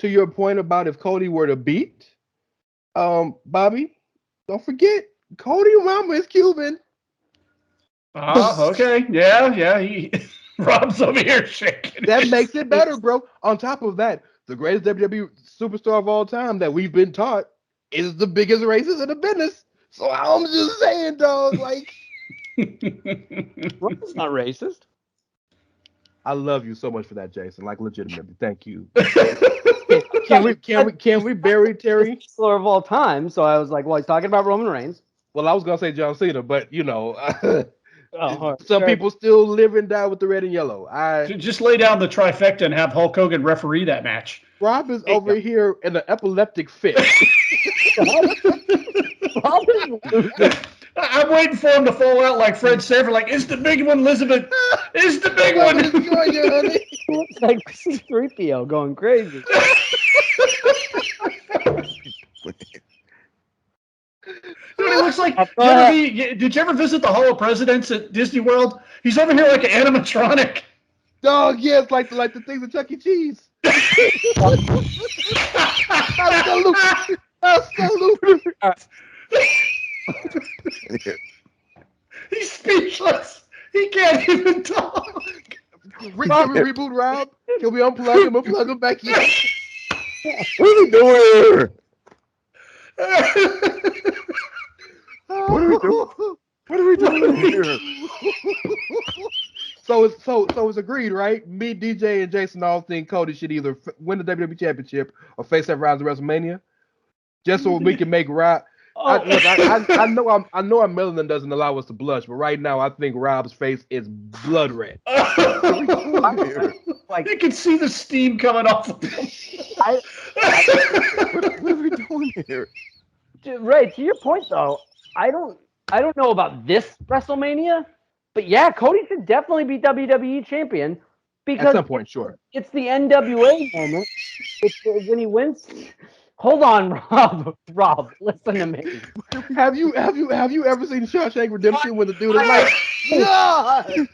to your point about if Cody were to beat Bobby, don't forget Cody Mama is Cuban. Oh, okay. Yeah, yeah. He Rob's over here shaking That makes it his better, bro. On top of that, the greatest WWE superstar of all time that we've been taught is the biggest racist in the business. So I'm just saying, dog. Like, Rob's not racist. I love you so much for that, Jason. Like, legitimately, thank you. Can we bury Terry? Wrestler of all time. So I was like, well, he's talking about Roman Reigns. Well, I was gonna say John Cena, but Oh, some people still live and die with the red and yellow. Just lay down the trifecta and have Hulk Hogan referee that match. Rob is over here in an epileptic fit. Rob is losing. I'm waiting for him to fall out like Fred Sanford, like, it's the big one, Elizabeth. It's the big one. honey. It's like C-3PO going crazy. Dude, it looks like, did you ever visit the Hall of Presidents at Disney World? He's over here like an animatronic. Dog, yes, like the things at Chuck E. Cheese. Absolute. He's speechless. He can't even talk. Can we reboot Rob? Can we unplug him and plug him back in? What are we doing here? What are we doing? What are we doing here? So it's agreed, right? Me, DJ, and Jason all think Cody should either win the WWE Championship or face that Rousey at WrestleMania, just so we can make Rob. I know our melanin doesn't allow us to blush, but right now I think Rob's face is blood red. Like, you can see the steam coming off of him. What are we doing here? Ray, to your point though, I don't know about this WrestleMania, but yeah, Cody should definitely be WWE champion because at some point, sure. It's the NWA moment. It's when he wins. Hold on, Rob. Rob, listen to me. Have you ever seen Shawshank Redemption when the dude is like, God?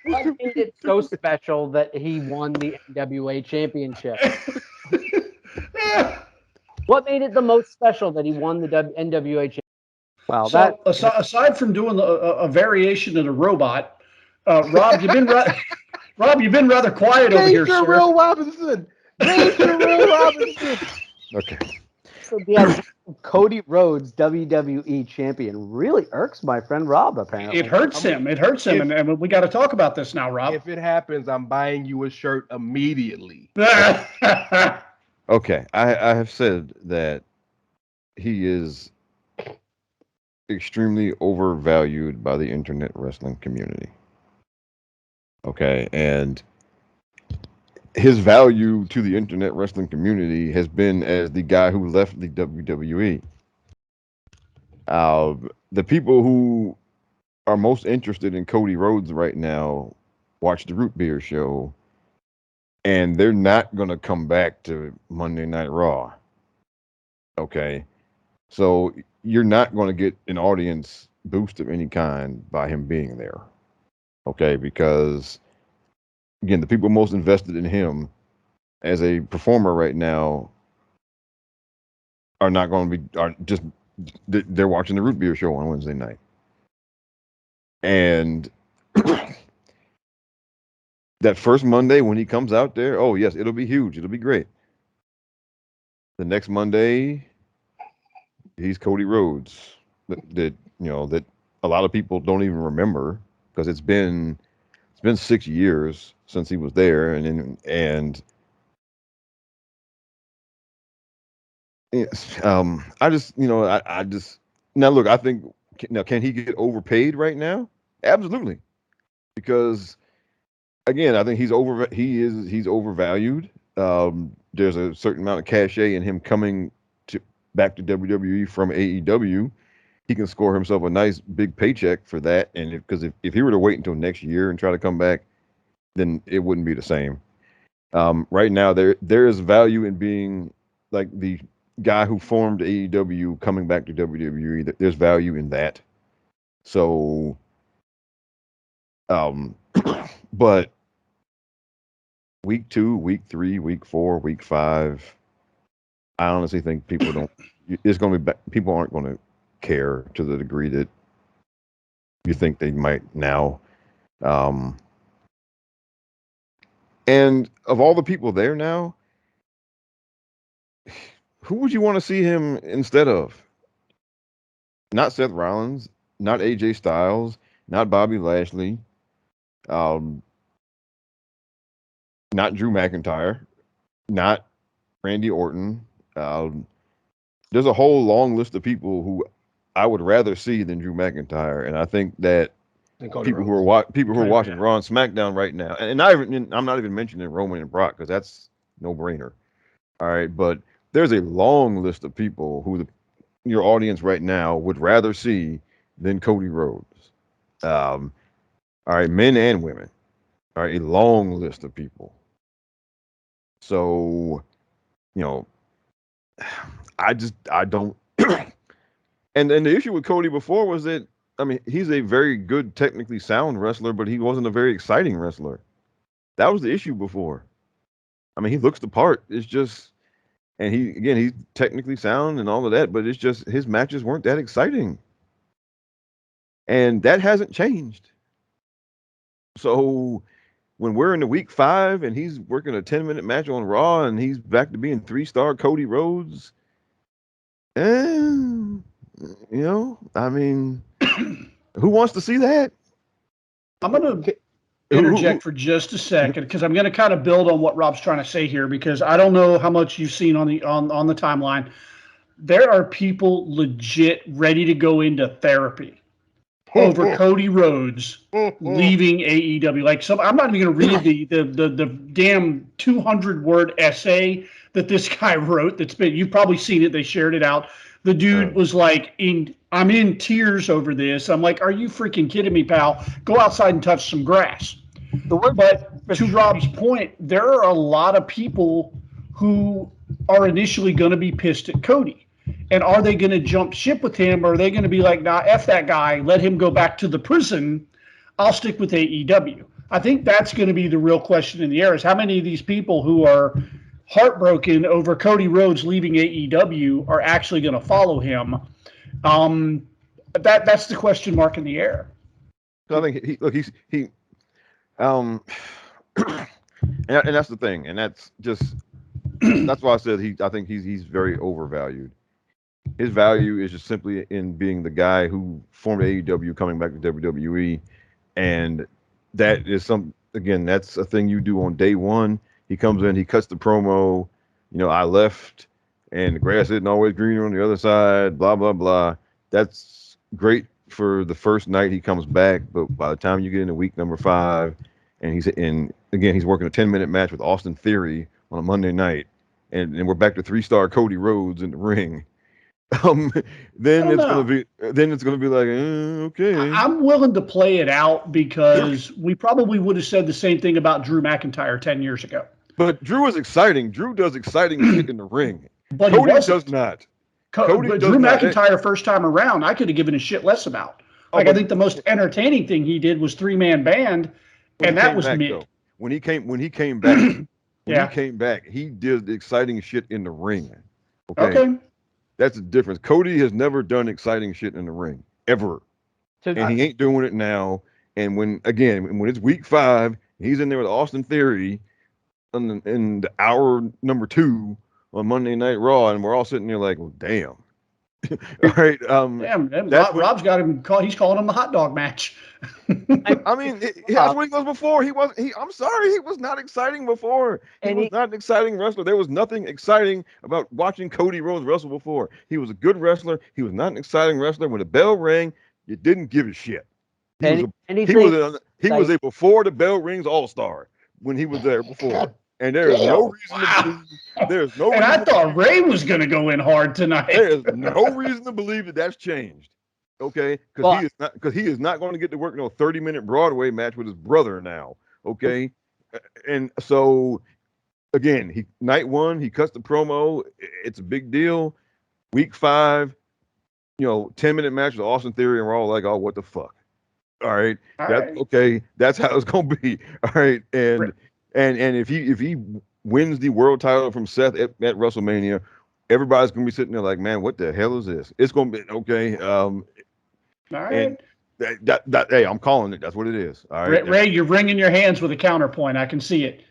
What made it so special that he won the NWA championship? What made it the most special that he won the NWA championship? Well, so aside from doing a variation of the robot, Rob, you've been rather quiet over here, sir. Real Robinson. Real Robinson. Okay. So the Cody Rhodes WWE champion really irks my friend Rob. Apparently, it hurts him. It hurts him, and we got to talk about this now, Rob. If it happens, I'm buying you a shirt immediately. Okay, I have said that he is extremely overvalued by the internet wrestling community. Okay, and his value to the internet wrestling community has been as the guy who left the WWE. The people who are most interested in Cody Rhodes right now watch the Root Beer Show, and they're not going to come back to Monday Night Raw. Okay, so you're not going to get an audience boost of any kind by him being there. Okay, because again, the people most invested in him as a performer right now are not going to be they're watching the Root Beer Show on Wednesday night. And that first Monday when he comes out there, oh yes, it'll be huge, it'll be great. The next Monday, he's Cody Rhodes. That a lot of people don't even remember because it's been 6 years since he was there, and I just now look. I think now can he get overpaid right now? Absolutely, because again, I think he's overvalued. There's a certain amount of cachet in him coming back to WWE from AEW. He can score himself a nice big paycheck for that, and if he were to wait until next year and try to come back, then it wouldn't be the same. Right now, there is value in being like the guy who formed AEW coming back to WWE. There's value in that. So, but week 2, week 3, week 4, week 5, I honestly think people don't. It's going to be people aren't going to care to the degree that you think they might now. Um, and of all the people there now, who would you want to see him instead of? Not Seth Rollins, not AJ Styles, not Bobby Lashley, um, not Drew McIntyre, not Randy Orton. Um, there's a whole long list of people who I would rather see than Drew McIntyre, and I think that people who are watching Raw and SmackDown right now, and I'm not even mentioning Roman and Brock because that's no brainer. All right, but there's a long list of people who your audience right now would rather see than Cody Rhodes. All right, men and women. All right, a long list of people. So, you know, I don't. And the issue with Cody before was that I mean he's a very good technically sound wrestler, but he wasn't a very exciting wrestler. That was the issue before. I mean he looks the part. It's just and he's technically sound and all of that, but it's just his matches weren't that exciting. And that hasn't changed. So when we're in the week 5 and he's working a 10-minute match on Raw and he's back to being 3-star Cody Rhodes, I mean, who wants to see that? I'm going to interject for just a second because I'm going to kind of build on what Rob's trying to say here because I don't know how much you've seen on the timeline. There are people legit ready to go into therapy over Cody Rhodes leaving AEW. Like I'm not even going to read the damn 200-word essay that this guy wrote. You've probably seen it. They shared it out. The dude was like, I'm in tears over this. I'm like, are you freaking kidding me, pal? Go outside and touch some grass. But to Rob's point, there are a lot of people who are initially going to be pissed at Cody. And are they going to jump ship with him? Or are they going to be like, nah, F that guy, let him go back to the prison. I'll stick with AEW. I think that's going to be the real question in the air is how many of these people who are heartbroken over Cody Rhodes leaving AEW are actually going to follow him. That's the question mark in the air. So I think and that's the thing, and that's just that's why I said I think he's very overvalued. His value is just simply in being the guy who formed AEW, coming back to WWE, and that is that's a thing you do on day one. He comes in, he cuts the promo. I left, and the grass isn't always greener on the other side. Blah blah blah. That's great for the first night he comes back, but by the time you get into week number 5, and he's working a 10-minute match with Austin Theory on a Monday night, and we're back to 3-star Cody Rhodes in the ring. Then it's gonna be like okay. I'm willing to play it out because we probably would have said the same thing about Drew McIntyre 10 years ago. But Drew is exciting. Drew does exciting shit in the ring. But Cody does not. But Drew McIntyre first time around, I could have given a shit less about. I think the most entertaining thing he did was 3-man band, and that was mid. Though. When he came back, he came back, he did exciting shit in the ring. Okay. That's the difference. Cody has never done exciting shit in the ring ever, and he ain't doing it now. And when it's week 5, he's in there with Austin Theory in the hour number 2 on Monday Night Raw, and we're all sitting there like, well, damn. All right. Rob's got him caught. He's calling him the hot dog match. I mean, that's what he was before. I'm sorry, he was not exciting before. He was not an exciting wrestler. There was nothing exciting about watching Cody Rhodes wrestle before. He was a good wrestler. He was not an exciting wrestler. When the bell rang, you didn't give a shit. He was a before the bell rings all-star when he was there before. And there is no reason to believe. There's no. And I thought Ray was going to go in hard tonight. There is no reason to believe that that's changed. Okay, because he is not going to get to work 30-minute Broadway match with his brother now. Okay, and so again, night 1 he cuts the promo. It's a big deal. Week 5, 10-minute match with Austin Theory, and we're all like, oh, what the fuck? All right, okay, that's how it's going to be. All right, and. And if he wins the world title from Seth at WrestleMania, everybody's gonna be sitting there like, man, what the hell is this? It's gonna be okay. All right. And hey, I'm calling it. That's what it is. All right, Ray, you're wringing your hands with a counterpoint. I can see it.